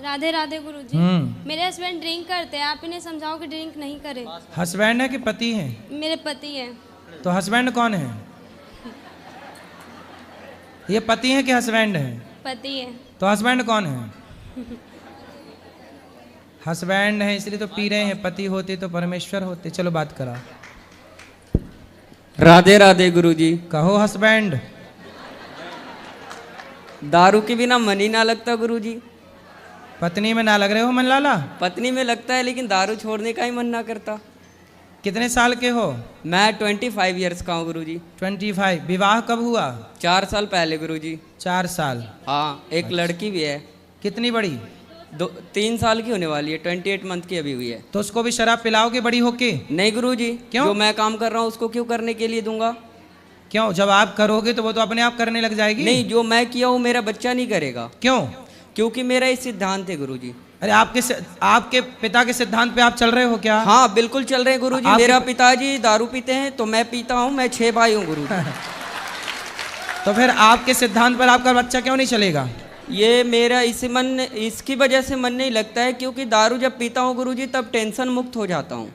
राधे राधे गुरुजी। मेरे husband drink करते हैं, आप इन्हें समझाओ कि ड्रिंक नहीं करे। हस्बैंड है कि पति है? मेरे पति हैं। तो हस्बैंड कौन है? ये पति है कि हस्बैंड है? पति है। तो हस्बैंड कौन है? हस्बैंड है इसलिए तो पी रहे हैं, पति होते तो परमेश्वर होते। चलो बात करा। राधे राधे गुरुजी। कहो हस्बैंड। दारू के बिना मन ही ना लगता गुरुजी। पत्नी में ना लग रहे हो मन लाला? पत्नी में लगता है लेकिन दारू छोड़ने का ही मन ना करता। कितने साल के हो? मैं 25 ईयर्स का हूँ गुरुजी। 25। विवाह कब हुआ? 4 साल पहले गुरुजी। 4 साल। हाँ, एक लड़की भी है। कितनी बड़ी? 3 साल की होने वाली है, 28 मंथ की अभी हुई है। तो उसको भी शराब पिलाओगे बड़ी होके? नहीं गुरुजी। क्यों? जो मैं काम कर रहा हूँ उसको क्यों करने के लिए दूंगा? क्यों? जब आप करोगे तो वो तो अपने आप करने लग जाएगी। नहीं, जो मैं किया हूँ मेरा बच्चा नहीं करेगा। क्यों? क्योंकि मेरा ये सिद्धांत है गुरुजी। अरे आपके पिता के सिद्धांत पे आप चल रहे हो क्या? हाँ बिल्कुल चल रहे हैं गुरुजी। मेरा पिताजी दारू पीते हैं तो मैं पीता हूँ, मैं 6 भाई हूँ गुरुजी। तो फिर आपके सिद्धांत पर आपका बच्चा क्यों नहीं चलेगा? ये मेरा इसकी वजह से मन नहीं लगता है, क्योंकि दारू जब पीता हूँ गुरुजी तब टेंशन मुक्त हो जाता हूँ।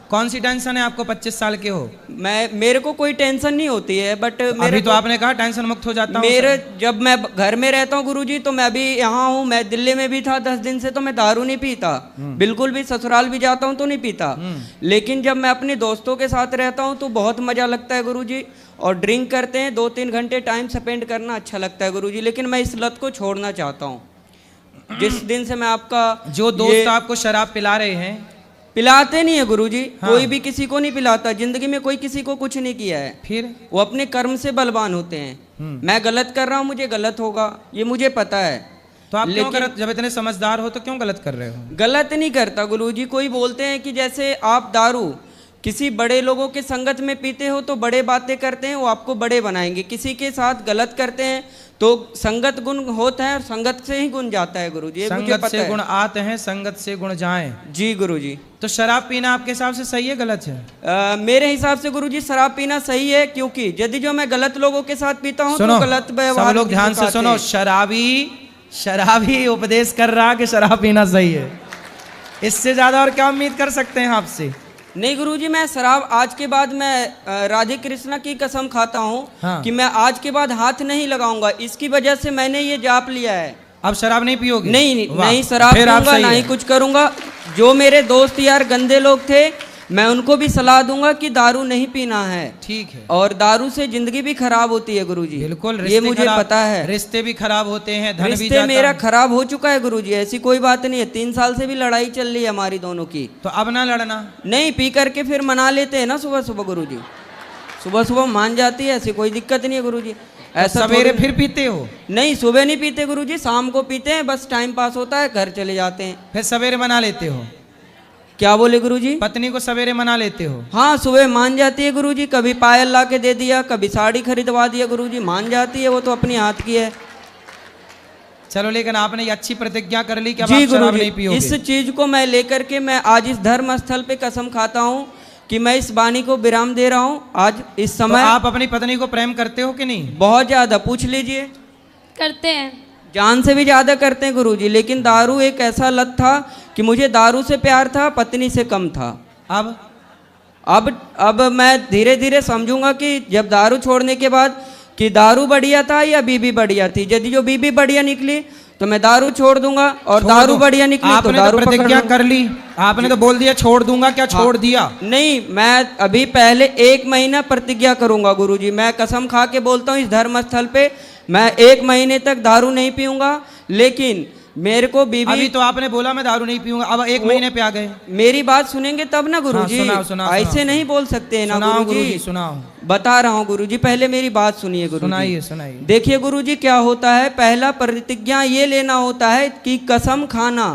कौन सी टेंशन है आपको? 25 साल के हो। मेरे को कोई टेंशन नहीं होती है, बट अभी तो आपने कहा टेंशन मुक्त हो जाता हूँ। जब मैं घर में रहता हूँ गुरुजी तो मैं अभी यहाँ हूँ, मैं दिल्ली में भी था 10 दिन से, तो मैं दारू नहीं पीता बिल्कुल भी। ससुराल भी जाता हूँ तो नहीं पीता। लेकिन जब मैं अपने दोस्तों के साथ रहता हूँ तो बहुत मजा लगता है गुरुजी। और ड्रिंक करते हैं, 2-3 घंटे टाइम स्पेंड करना अच्छा लगता है गुरुजी। लेकिन मैं इस लत को छोड़ना चाहता हूँ। जिस दिन से मैं आपका जो दोस्त आपको शराब पिला रहे हैं, पिलाते नहीं है गुरुजी। हाँ। कोई भी किसी को नहीं पिलाता, जिंदगी में कोई किसी को कुछ नहीं किया है। फिर वो अपने कर्म से बलवान होते हैं। मैं गलत कर रहा हूँ, मुझे गलत होगा, ये मुझे पता है। तो आप क्यों गलत? जब इतने समझदार हो तो क्यों गलत कर रहे हो? गलत नहीं करता गुरुजी। कोई बोलते हैं कि जैसे आप दारू किसी बड़े लोगों के संगत में पीते हो तो बड़े बातें करते हैं, वो आपको बड़े बनाएंगे। किसी के साथ गलत करते हैं तो संगत गुण होता है और संगत से ही गुण जाता है गुरुजी। संगत से गुण आते हैं, संगत से गुण जाएं। जी गुरुजी। तो शराब पीना आपके हिसाब से सही है गलत है? मेरे हिसाब से गुरुजी शराब पीना सही है, क्योंकि यदि जो मैं गलत लोगों के साथ पीता हूँ तो गलत व्यवहार। सब लोग ध्यान से सुनो। शराबी उपदेश कर रहा कि शराब पीना सही है। इससे ज्यादा और क्या उम्मीद कर सकते हैं आपसे? नहीं गुरुजी, मैं शराब आज के बाद मैं राधे कृष्णा की कसम खाता हूँ। हाँ। कि मैं आज के बाद हाथ नहीं लगाऊंगा। इसकी वजह से मैंने ये जाप लिया है। अब शराब नहीं पियोगे? नहीं शराब पीऊंगा, ना ही कुछ करूंगा। जो मेरे दोस्त यार गंदे लोग थे, मैं उनको भी सलाह दूंगा कि दारू नहीं पीना है। ठीक है। और दारू से जिंदगी भी खराब होती है गुरुजी। बिल्कुल, ये मुझे पता है। रिश्ते भी खराब होते हैं, धन भी रिश्ते मेरा खराब हो चुका है गुरुजी, ऐसी कोई बात नहीं है। 3 साल से भी लड़ाई चल रही है हमारी दोनों की। तो अब ना लड़ना। नहीं, पी करके फिर मना लेते हैं ना सुबह सुबह गुरुजी। सुबह सुबह मान जाती है, ऐसी कोई दिक्कत नहीं है गुरुजी। ऐसा सवेरे फिर पीते हो? नहीं, सुबह नहीं पीते गुरुजी, शाम को पीते हैं, बस टाइम पास होता है, घर चले जाते हैं। फिर सवेरे मना लेते हो? क्या बोले गुरुजी? पत्नी को सवेरे मना लेते हो? हाँ, सुबह मान जाती है गुरुजी। कभी पायल ला के दे दिया, कभी साड़ी खरीदवा दिया गुरुजी, मान जाती है। वो तो अपने हाथ की है। चलो, लेकिन आपने ये अच्छी प्रतिज्ञा कर ली कि अब जी आप शराब नहीं गुरुजी, पियोगे। इस चीज को मैं लेकर के मैं आज इस धर्म स्थल पे कसम खाता हूँ कि मैं इस वाणी को विराम दे रहा हूँ आज इस समय। तो आप अपनी पत्नी को प्रेम करते हो कि नहीं? बहुत ज्यादा, पूछ लीजिए। करते हैं, जान से भी ज्यादा करते हैं गुरुजी। लेकिन दारू एक ऐसा लत था कि मुझे दारू से प्यार था, पत्नी से कम था। अब मैं धीरे धीरे समझूंगा कि जब दारू छोड़ने के बाद कि दारू बढ़िया था या बीबी बढ़िया थी। यदि जो बीबी बढ़िया निकली तो मैं दारू छोड़ दूंगा, और दारू बढ़िया निकली तो दारू प्रतिज्ञा कर ली। आपने तो बोल दिया छोड़ दूंगा, क्या छोड़ दिया? नहीं, मैं अभी पहले 1 महीना प्रतिज्ञा करूंगा गुरुजी। मैं कसम खा के बोलता हूँ इस धर्म स्थल पे, मैं 1 महीने तक दारू नहीं पीऊंगा। लेकिन मेरे को बीबी, अभी तो आपने बोला मैं दारू नहीं पीऊंगा, अब 1 महीने पे आ गए। मेरी बात सुनेंगे तब ना गुरुजी। सुनाओ, ऐसे नहीं बोल सकते हैं ना गुरुजी। सुनाओ, बता रहा हूँ गुरुजी, पहले मेरी बात सुनिए गुरुजी। सुनाइए। देखिए गुरुजी, क्या होता है, पहला प्रतिज्ञा ये लेना होता है कि कसम खाना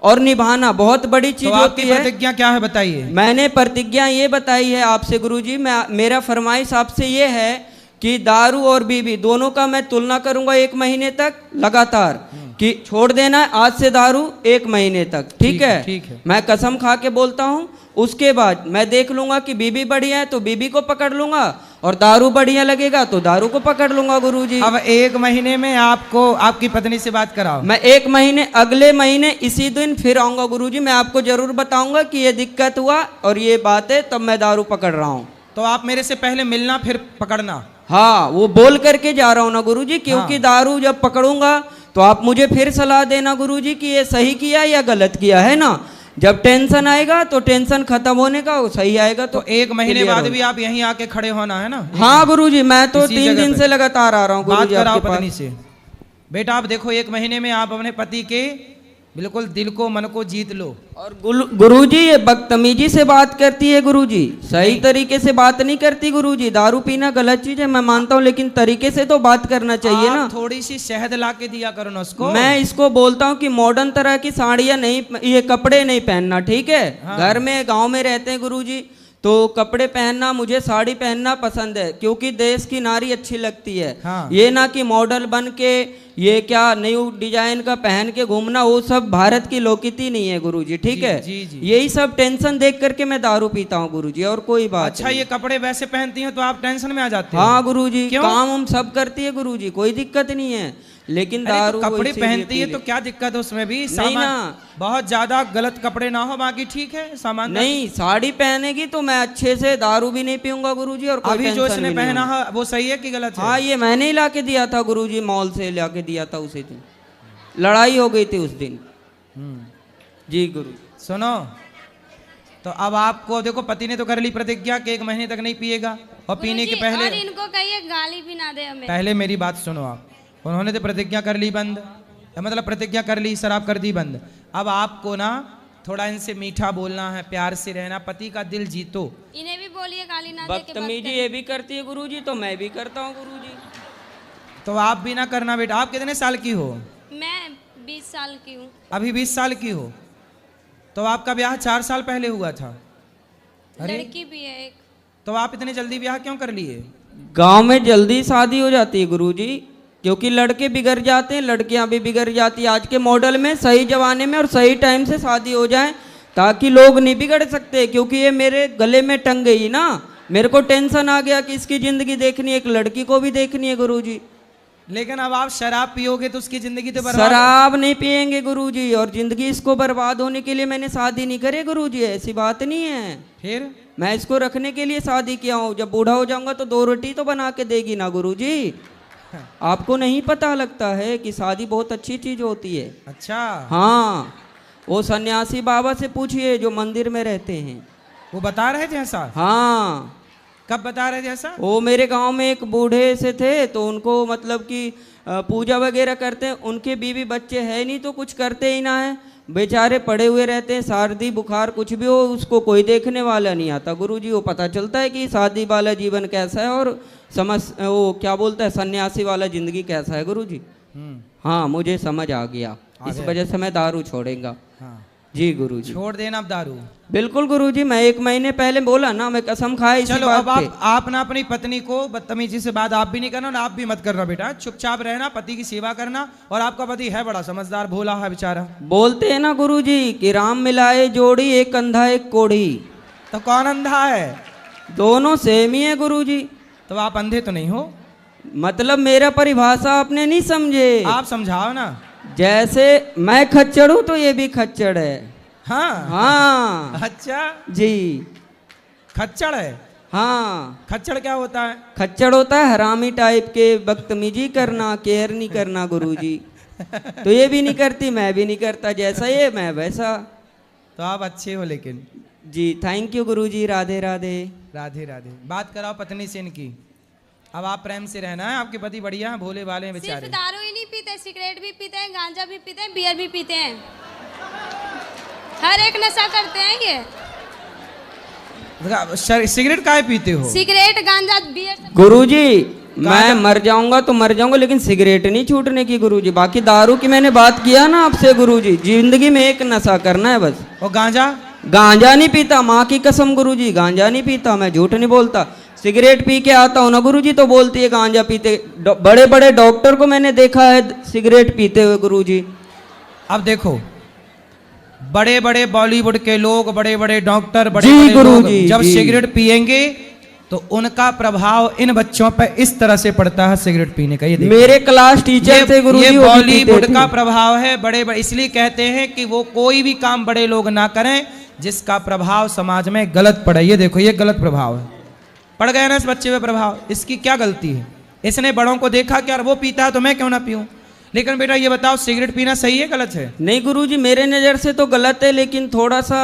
और निभाना बहुत बड़ी चीज होती है। प्रतिज्ञा क्या है बताइए? मैंने प्रतिज्ञा ये बताई है आपसे गुरुजी। मेरा फरमाइश आपसे ये है कि दारू और बीबी दोनों का मैं तुलना करूंगा 1 महीने तक लगातार, कि छोड़ देना आज से दारू 1 महीने तक। ठीक है? ठीक है। मैं कसम खा के बोलता हूँ उसके बाद मैं देख लूंगा कि बीबी बढ़िया है तो बीबी को पकड़ लूंगा, और दारू बढ़िया लगेगा तो दारू को पकड़ लूंगा गुरुजी। अब 1 महीने में आपको आपकी पत्नी से बात कराओ। मैं 1 महीने, अगले महीने इसी दिन फिर आऊंगा गुरुजी। मैं आपको जरूर बताऊंगा कि ये दिक्कत हुआ और ये बात है, तब मैं दारू पकड़ रहा हूँ। तो आप मेरे से पहले मिलना फिर पकड़ना। हाँ, वो बोल करके जा रहा हूँ ना गुरुजी, क्योंकि दारू जब पकड़ूंगा तो आप मुझे फिर सलाह देना गुरुजी कि ये सही किया या गलत किया, है ना। जब टेंशन आएगा तो टेंशन खत्म होने का, वो सही आएगा तो 1 महीने बाद भी आप यहीं आके खड़े होना है ना। हाँ गुरुजी, मैं तो इसी 3 जगह दिन पे। से लगातार आ रहा हूँ बात गुरुजी कराओ आपके पत्नी पास। से। बेटा आप देखो 1 महीने में आप अपने पति के बिल्कुल दिल को मन को जीत लो। और गुरुजी ये बदतमीजी से बात करती है गुरुजी, सही तरीके से बात नहीं करती गुरुजी। दारू पीना गलत चीज है मैं मानता हूँ, लेकिन तरीके से तो बात करना चाहिए ना। थोड़ी सी शहद ला के दिया करो ना उसको। मैं इसको बोलता हूँ कि मॉडर्न तरह की साड़ियाँ नहीं, ये कपड़े नहीं पहनना, ठीक है। हाँ। घर में गांव में रहते हैं गुरुजी, तो कपड़े पहनना, मुझे साड़ी पहनना पसंद है, क्योंकि देश की नारी अच्छी लगती है। हाँ। ये ना कि मॉडल बन के ये क्या न्यू डिजाइन का पहन के घूमना, वो सब भारत की लोकनीति नहीं है गुरुजी, ठीक है। जी, जी। यही सब टेंशन देख करके मैं दारू पीता हूँ गुरुजी, और कोई बात अच्छा नहीं। ये कपड़े वैसे पहनती हैं तो आप टेंशन में आ जाते हो। हाँ गुरुजी, क्यों? काम हम सब करती है गुरुजी, कोई दिक्कत नहीं है, लेकिन अरे दारू तो कपड़े इसीलिए पहनती है पी तो ले- क्या दिक्कत है उसमें भी। नहीं ना। बहुत ज्यादा गलत कपड़े ना हो, बाकी ठीक है सामान। नहीं, साड़ी पहनेगी तो मैं अच्छे से दारू भी नहीं पीऊंगा गुरुजी, और कोई अभी जो टेंशन इसने भी नहीं पहना होगी। है वो सही है कि गलत है? हाँ, ये मैंने ही ला के दिया था गुरुजी, मॉल से ला के दिया था उसी दिन। लड़ाई हो गई थी उस दिन। जी गुरु। सुनो, तो अब आपको देखो पति ने तो कर ली प्रतिज्ञा कि 1 महीने तक नहीं पिएगा, और पीने के गुरुजी, पहले और इनको कहिए गाली भी ना दे हमें। पहले मेरी बात सुनो आप। उन्होंने तो प्रतिज्ञा कर ली बंद, मतलब प्रतिज्ञा कर ली, शराब कर दी बंद। अब आपको ना थोड़ा इनसे मीठा बोलना है, प्यार से रहना, पति का दिल जीतो। इन्हें भी बोलिए गाली ना दे के बदतमीजी ये भी करती है गुरुजी, तो मैं भी करता हूँ गुरुजी। तो आप भी ना करना बेटा। आप कितने साल की हो? मैं 20 साल की हूँ। अभी 20 साल की हो, तो आपका ब्याह 4 साल पहले हुआ था। अरे लड़की भी है एक। तो आप इतने जल्दी ब्याह क्यों कर लिए? गांव में जल्दी शादी हो जाती है गुरुजी, क्योंकि लड़के बिगड़ जाते हैं, लड़कियां भी बिगड़ जाती है। आज के मॉडल में सही जमाने में और सही टाइम से शादी हो जाए, ताकि लोग नहीं बिगड़ सकते। क्योंकि ये मेरे गले में टंग गई ना, मेरे को टेंशन आ गया कि इसकी जिंदगी देखनी है, एक लड़की को भी देखनी है गुरुजी। लेकिन अब आप शराब पियोगे तो उसकी जिंदगी तो बर्बाद। शराब नहीं पियेंगे गुरुजी, और जिंदगी इसको बर्बाद होने के लिए मैंने शादी नहीं करी गुरुजी, ऐसी बात नहीं है। फिर मैं इसको रखने के लिए शादी किया हूँ। जब बूढ़ा हो जाऊंगा तो 2 रोटी तो बना के देगी ना गुरुजी। आपको नहीं पता लगता है कि शादी बहुत अच्छी चीज होती है। अच्छा, हाँ, वो सन्यासी बाबा से पूछिए जो मंदिर में रहते हैं, वो बता रहे थे ऐसा? हाँ। कब बता रहे थे ऐसा? वो मेरे गांव में एक बूढ़े से थे, तो उनको मतलब कि पूजा वगैरह करते हैं, उनके बीवी बच्चे है नहीं तो कुछ करते ही ना है, बेचारे पड़े हुए रहते हैं। सर्दी बुखार कुछ भी हो उसको कोई देखने वाला नहीं आता गुरुजी। वो पता चलता है कि शादी वाला जीवन कैसा है और वो क्या बोलता है सन्यासी वाला जिंदगी कैसा है गुरुजी। हाँ, मुझे समझ आ गया, इस वजह से मैं दारू छोड़ेगा। हाँ। जी गुरुजी। छोड़ देना अब दारू। बिल्कुल गुरुजी, मैं 1 महीने पहले बोला ना, मैं कसम खाया इसी चलो बात अब पे। आप ना अपनी पत्नी को बदतमीजी से बात आप भी नहीं करना, आप भी मत करना बेटा। चुपचाप रहना, पति की सेवा करना। और आपका पति है बड़ा समझदार, भोला है बेचारा। बोलते हैं ना गुरुजी कि राम मिलाए जोड़ी, एक अंधा एक कोढ़ी। तो कौन अंधा है? दोनों सेम ही है गुरुजी। तो आप अंधे तो नहीं हो? मतलब मेरा परिभाषा आपने नहीं समझे। आप समझाओ ना। जैसे मैं खच्चर हूं तो ये भी खच्चर है। हाँ हाँ अच्छा, जी, खच्चड़ है। हाँ। खच्चड़ क्या होता है? खच्चर होता है हरामी टाइप के, बदतमीजी करना, केयर नहीं करना गुरुजी। तो ये भी नहीं करती, मैं भी नहीं करता, जैसा ये मैं वैसा। तो आप अच्छे हो लेकिन। जी थैंक यू गुरुजी, राधे राधे। राधे राधे। बात कराओ पत्नी से इनकी। अब आप प्रेम से रहना है, आपके पति बढ़िया हैं, भोले वाले हैं सिर्फ बेचारे। दारू ही नहीं पीते, सिगरेट भी पीते हैं, गांजा भी पीते हैं, बियर भी पीते हैं, हर एक नशा करते हैं ये। सिगरेट काहे पीते हो? सिगरेट गांजा बियर सब। गुरुजी मैं मर जाऊंगा तो मर जाऊंगा, लेकिन सिगरेट नहीं छूटने की गुरुजी। बाकी दारू की मैंने बात किया ना आपसे गुरुजी, जिंदगी में एक नशा करना है बस। और गांजा? गांजा नहीं पीता, माँ की कसम गुरुजी, गांजा नहीं पीता, मैं झूठ नहीं बोलता। सिगरेट पी के आता हूँ ना गुरुजी तो बोलती है गांजा पीते। बड़े बड़े डॉक्टर को मैंने देखा है सिगरेट पीते हुए गुरुजी। अब देखो, बड़े बड़े बॉलीवुड के लोग, बड़े बड़े डॉक्टर, बड़े जी बड़े लोग गुरुजी, जब जी। सिगरेट पिएंगे तो उनका प्रभाव इन बच्चों पर इस तरह से पड़ता है सिगरेट पीने का। ये देखिए, मेरे क्लास टीचर थे गुरुजी, ये वो भी बॉलीवुड पीते का थे। प्रभाव है। बड़े बड़े इसलिए कहते हैं कि वो कोई भी काम बड़े लोग ना करें जिसका प्रभाव समाज में गलत पड़े। ये देखो, ये गलत प्रभाव है, पड़ गया ना इस बच्चे पे प्रभाव। इसकी क्या गलती है? इसने बड़ों को देखा कि यार वो पीता है तो मैं क्यों ना पीऊं। लेकिन बेटा ये बताओ, सिगरेट पीना सही है गलत है? नहीं गुरुजी, मेरे नज़र से तो गलत है, लेकिन थोड़ा सा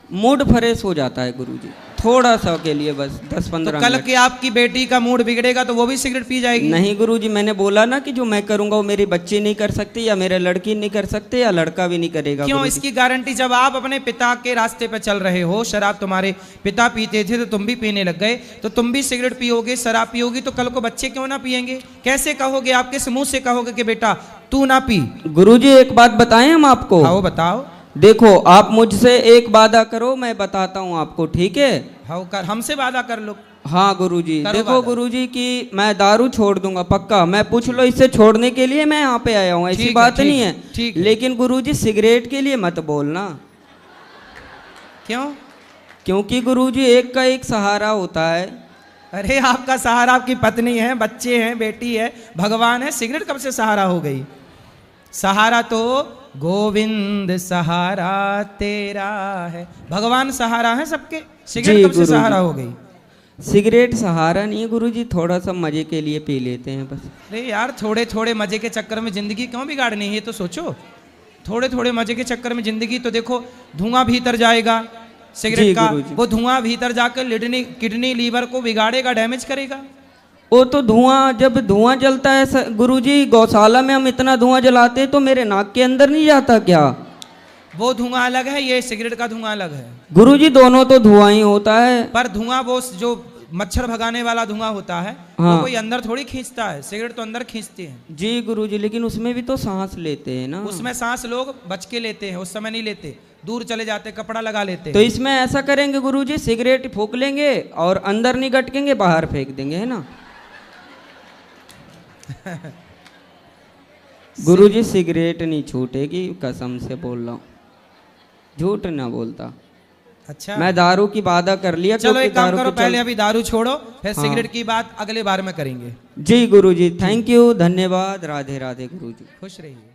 मूड फ्रेश हो जाता है गुरुजी, थोड़ा सा के लिए बस 10-15 तो कल मिनट। की आपकी बेटी का मूड बिगड़ेगा तो वो भी सिगरेट पी जाएगी? नहीं गुरुजी, मैंने बोला ना कि जो मैं करूंगा वो मेरी बच्ची नहीं कर सकती, या मेरे लड़की नहीं कर सकते, या लड़का भी नहीं करेगा। क्यों? गुरुजी। इसकी गारंटी जब आप अपने पिता के रास्ते पे चल रहे हो, शराब तुम्हारे पिता पीते थे तो तुम भी पीने लग गए, तो तुम भी सिगरेट पियोगे, शराब पियोगी, तो कल को बच्चे क्यों ना पिएंगे? कैसे कहोगे? आप किस मुंह से कहोगे कि बेटा तू ना पी? गुरुजी एक बात बताएं हम आपको। हाँ वो बताओ। देखो, आप मुझसे एक वादा करो, मैं बताता हूँ आपको, ठीक है? हाँ कर, हमसे वादा कर लो। हाँ गुरुजी, करो देखो वादा। गुरुजी कि मैं दारू छोड़ दूंगा पक्का। मैं पूछ लो इससे छोड़ने के लिए मैं यहाँ पे आया हूँ, ऐसी ठीक है, बात ठीक नहीं है, है। ठीक है। लेकिन गुरुजी सिगरेट के लिए मत बोलना, क्यों? क्योंकि गुरुजी एक का एक सहारा होता है। अरे आपका सहारा आपकी पत्नी है, बच्चे हैं, बेटी है, भगवान है। सिगरेट कब से सहारा हो गई? सहारा तो गोविंद सहारा तेरा है, भगवान सहारा है सबके। सिगरेट जी कब से गुरुजी। सहारा हो गई? सिगरेट सहारा नहीं है गुरुजी, थोड़ा सा मजे के लिए पी लेते हैं बस। अरे यार, थोड़े थोड़े मजे के चक्कर में जिंदगी क्यों बिगाड़नी है? ये तो सोचो, थोड़े थोड़े मजे के चक्कर में जिंदगी। तो देखो, धुआं भीतर जाएगा जी सिगरेट का, गुरुजी। वो धुआं भीतर जाकर किडनी लीवर को बिगाड़ेगा, डैमेज करेगा। वो तो धुआं, जब धुआं जलता है गुरुजी, गौशाला में हम इतना धुआं जलाते हैं तो मेरे नाक के अंदर नहीं जाता क्या? वो धुआं अलग है, ये सिगरेट का धुआं अलग है। गुरुजी दोनों तो धुआं ही होता है। पर धुआं वो जो मच्छर भगाने वाला धुआं होता है, हाँ। वो कोई अंदर थोड़ी खींचता है, सिगरेट तो अंदर खींचती है। जी गुरुजी, लेकिन उसमें भी तो सांस लेते हैं ना। उसमें सांस लोग बच के लेते हैं, उस समय नहीं लेते, दूर चले जाते, कपड़ा लगा लेते तो हैं। इसमें ऐसा करेंगे गुरुजी, सिगरेट फूंक लेंगे और अंदर नहीं गटकेंगे, बाहर फेंक देंगे, है ना? गुरुजी सिगरेट नहीं छूटेगी, कसम से बोल रहा हूँ, झूठ ना बोलता। अच्छा, मैं दारू की वादा कर लिया। चलो क्योंकि एक काम दारू करो, के पहले चल- अभी दारू छोड़ो, फिर हाँ। सिगरेट की बात अगले बार में करेंगे। जी गुरुजी, थैंक यू, धन्यवाद, राधे राधे गुरुजी। खुश रहिए।